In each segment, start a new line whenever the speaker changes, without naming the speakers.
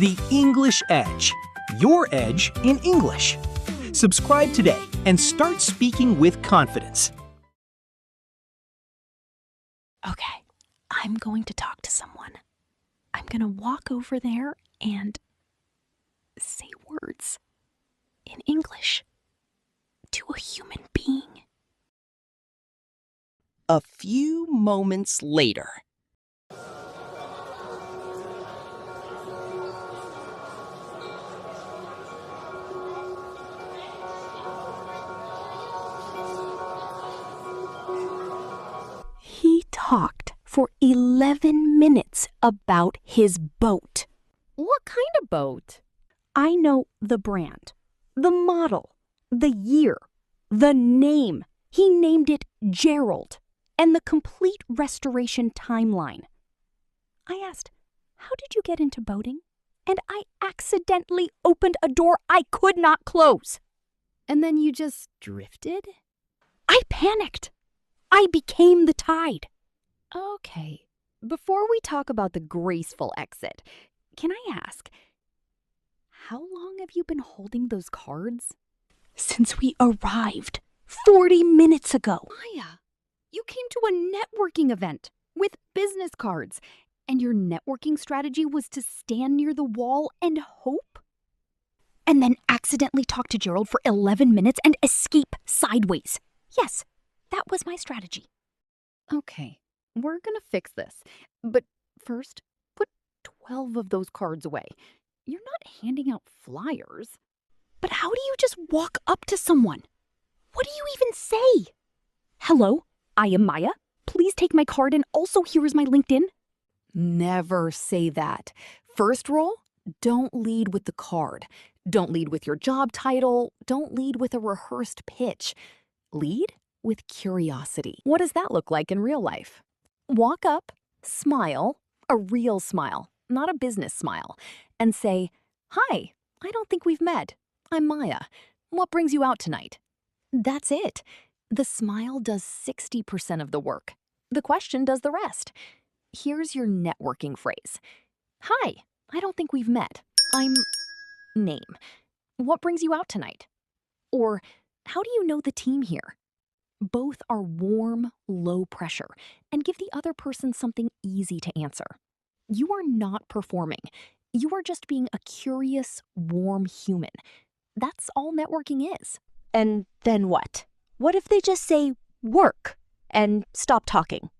The English Edge, your edge in English. Subscribe today and start speaking with confidence.
Okay, I'm going to talk to someone. I'm going to walk over there and say words in English to a human being.
A few moments later.
He talked for 11 minutes about his boat.
What kind of boat?
I know the brand, the model, the year, the name. He named it Gerald, and the complete restoration timeline. I asked, "How did you get into boating?" And I accidentally opened a door I could not close.
And then you just drifted?
I panicked. I became the tide.
Okay. Before we talk about the graceful exit, can I ask, how long have you been holding those cards?
Since we arrived 40 minutes ago.
Maya, you came to a networking event with business cards, and your networking strategy was to stand near the wall and hope?
And then accidentally talk to Gerald for 11 minutes and escape sideways. Yes, that was my strategy.
Okay, we're gonna fix this. But first, put 12 of those cards away. You're not handing out flyers.
But how do you just walk up to someone? What do you even say? "Hello, I am Maya. Please take my card, and also here is my LinkedIn."
Never say that. First rule, don't lead with the card. Don't lead with your job title. Don't lead with a rehearsed pitch. Lead with curiosity. What does that look like in real life? Walk up, smile, a real smile, not a business smile, and say, "Hi, I don't think we've met. I'm Maya. What brings you out tonight?" That's it. The smile does 60% of the work. The question does the rest. Here's your networking phrase. "Hi, I don't think we've met. I'm name. What brings you out tonight?" Or, "How do you know the team here?" Both are warm, low pressure, and give the other person something easy to answer. You are not performing. You are just being a curious, warm human. That's all networking is.
And then what? What if they just say work and stop talking?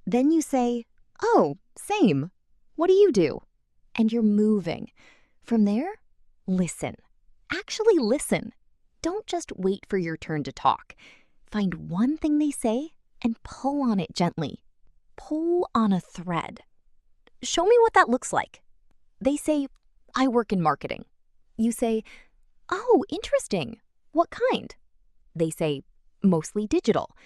Then you say, "Oh, same. What do you do?" And you're moving. From there, listen. Actually listen. Don't just wait for your turn to talk. Find one thing they say and pull on it gently. Pull on a thread. "Show me what that looks like." They say, "I work in marketing." You say, "Oh, interesting. What kind?" They say, "Mostly digital."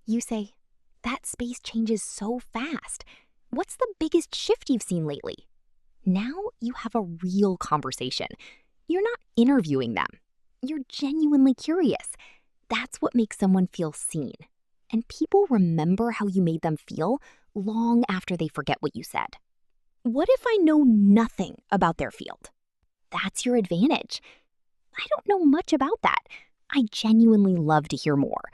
You say, "That space changes so fast. What's the biggest shift you've seen lately?" Now you have a real conversation. You're not interviewing them. You're genuinely curious. That's what makes someone feel seen. And people remember how you made them feel long after they forget what you said. What if I know nothing about their field? That's your advantage. "I don't know much about that. I genuinely love to hear more."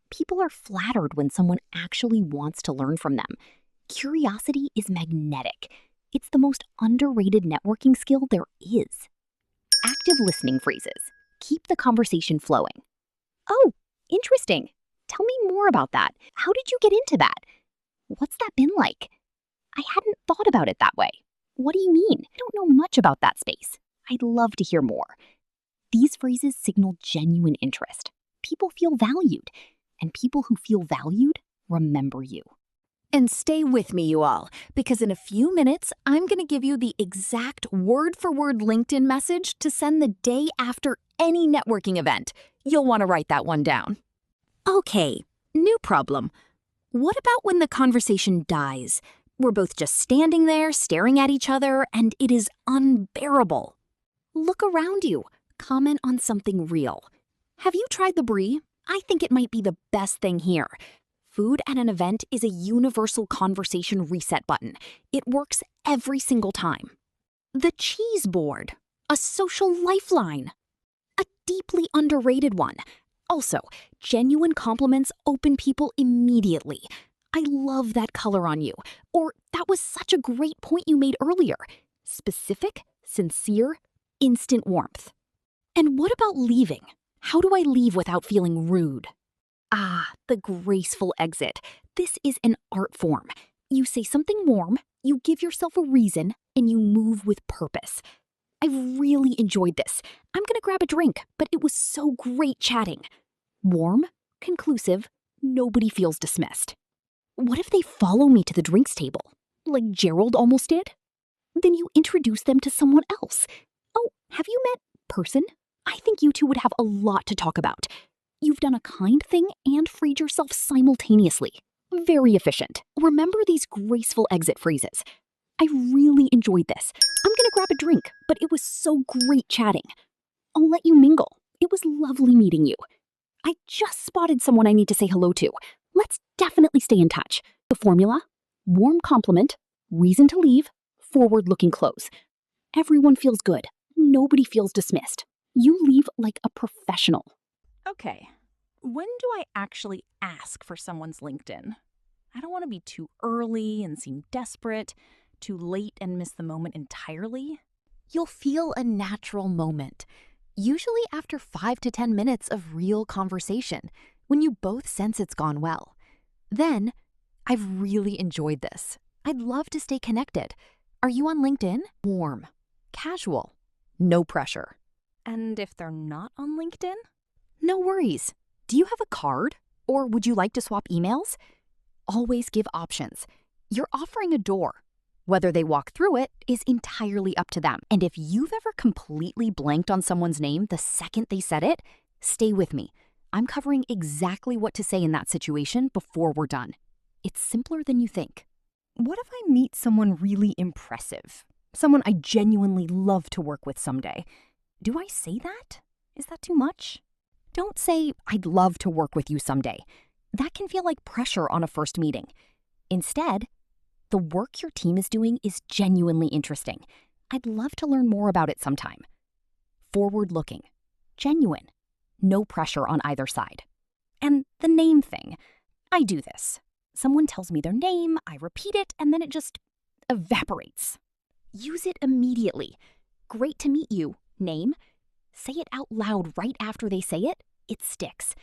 People are flattered when someone actually wants to learn from them. Curiosity is magnetic. It's the most underrated networking skill there is. Active listening phrases. Keep the conversation flowing. "Oh, interesting. Tell me more about that. How did you get into that? What's that been like? I hadn't thought about it that way. What do you mean? I don't know much about that space. I'd love to hear more." These phrases signal genuine interest. People feel valued, and people who feel valued remember you. And stay with me, you all, because in a few minutes, I'm going to give you the exact word-for-word LinkedIn message to send the day after any networking event. You'll want to write that one down. Okay, new problem. What about when the conversation dies? We're both just standing there, staring at each other, and it is unbearable. Look around you. Comment on something real. Have you tried the Brie? I think it might be the best thing here. Food at an event is a universal conversation reset button. It works every single time.
The cheese board. A social lifeline. A deeply underrated one. Also, genuine compliments open people immediately. I love that color on you. Or that was such a great point you made earlier. Specific, sincere, instant warmth. And what about leaving? How do I leave without feeling rude? Ah, the graceful exit. This is an art form. You say something warm, you give yourself a reason, and you move with purpose. I really enjoyed this. I'm gonna grab a drink, but it was so great chatting. Warm, conclusive, nobody feels dismissed. What if they follow me to the drinks table, like Gerald almost did? Then you introduce them to someone else. Oh, have you met person? I think you two would have a lot to talk about. You've done a kind thing and freed yourself simultaneously. Very efficient. Remember these graceful exit phrases. I really enjoyed this. I'm gonna grab a drink, but it was so great chatting. I'll let you mingle. It was lovely meeting you. I just spotted someone I need to say hello to. Let's definitely stay in touch. The formula: warm compliment, reason to leave, forward-looking close. Everyone feels good. Nobody feels dismissed. You leave like a professional.
Okay, when do I actually ask for someone's LinkedIn? I don't want to be too early and seem desperate, too late and miss the moment entirely.
You'll feel a natural moment, usually after 5 to 10 minutes of real conversation, when you both sense it's gone well. Then, I've really enjoyed this. I'd love to stay connected. Are you on LinkedIn? Warm, casual, no pressure.
And if they're not on LinkedIn?
No worries. Do you have a card? Or would you like to swap emails? Always give options. You're offering a door. Whether they walk through it is entirely up to them. And if you've ever completely blanked on someone's name the second they said it, stay with me. I'm covering exactly what to say in that situation before we're done. It's simpler than you think.
What if I meet someone really impressive? Someone I genuinely love to work with someday? Do I say that? Is that too much?
Don't say, "I'd love to work with you someday." That can feel like pressure on a first meeting. Instead, the work your team is doing is genuinely interesting. I'd love to learn more about it sometime. Forward-looking, genuine, no pressure on either side. And the name thing. I do this. Someone tells me their name, I repeat it, and then it just evaporates. Use it immediately. Great to meet you. Name. Say it out loud right after they say it. It sticks.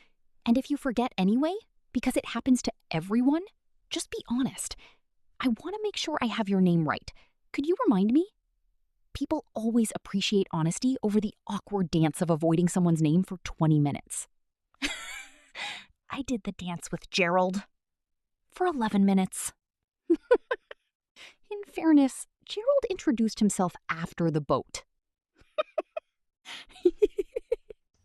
And if you forget anyway, because it happens to everyone, just be honest. I want to make sure I have your name right. Could you remind me? People always appreciate honesty over the awkward dance of avoiding someone's name for 20 minutes. I did the dance with Gerald for 11 minutes. In fairness, Gerald introduced himself after the boat.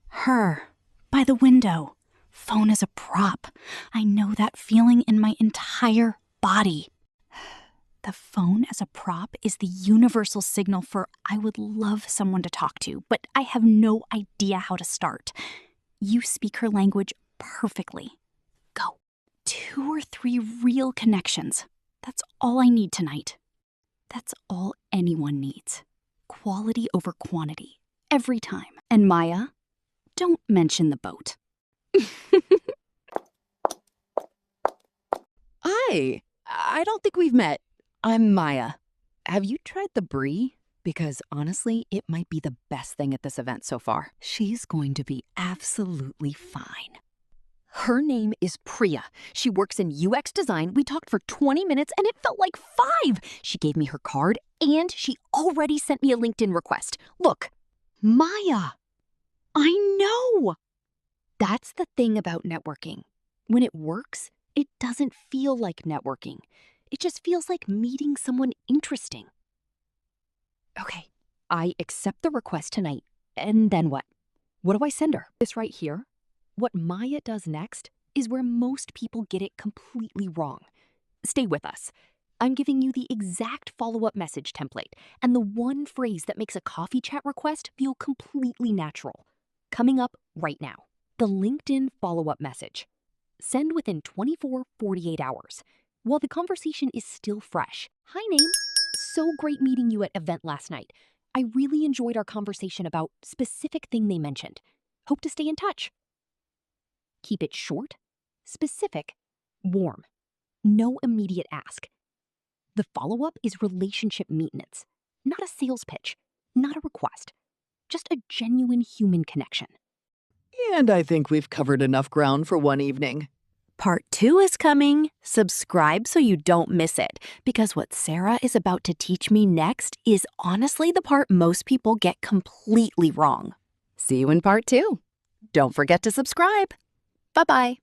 Her, by the window. Phone as a prop. I know that feeling in my entire body. The phone as a prop is the universal signal for I would love someone to talk to, but I have no idea how to start. You speak her language perfectly. Go. 2 or 3 real connections. That's all I need tonight. That's all anyone needs. Quality over quantity. Every time. And Maya, don't mention the boat.
Hi, I don't think we've met. I'm Maya. Have you tried the brie? Because honestly, it might be the best thing at this event so far. She's going to be absolutely fine.
Her name is Priya. She works in UX design. We talked for 20 minutes and it felt like 5. She gave me her card and she already sent me a LinkedIn request. Look, Maya. I know. That's the thing about networking. When it works, it doesn't feel like networking. It just feels like meeting someone interesting. Okay, I accept the request tonight. And then what? What do I send her? This right here? What Maya does next is where most people get it completely wrong. Stay with us. I'm giving you the exact follow-up message template and the one phrase that makes a coffee chat request feel completely natural. Coming up right now, the LinkedIn follow-up message. Send within 24-48 hours. While the conversation is still fresh. Hi, name. So great meeting you at event last night. I really enjoyed our conversation about specific thing they mentioned. Hope to stay in touch. Keep it short, specific, warm. No immediate ask. The follow-up is relationship maintenance, not a sales pitch, not a request, just a genuine human connection.
And I think we've covered enough ground for one evening.
Part 2 is coming. Subscribe so you don't miss it, because what Sara is about to teach me next is honestly the part most people get completely wrong.
See you in part 2. Don't forget to subscribe. Bye-bye.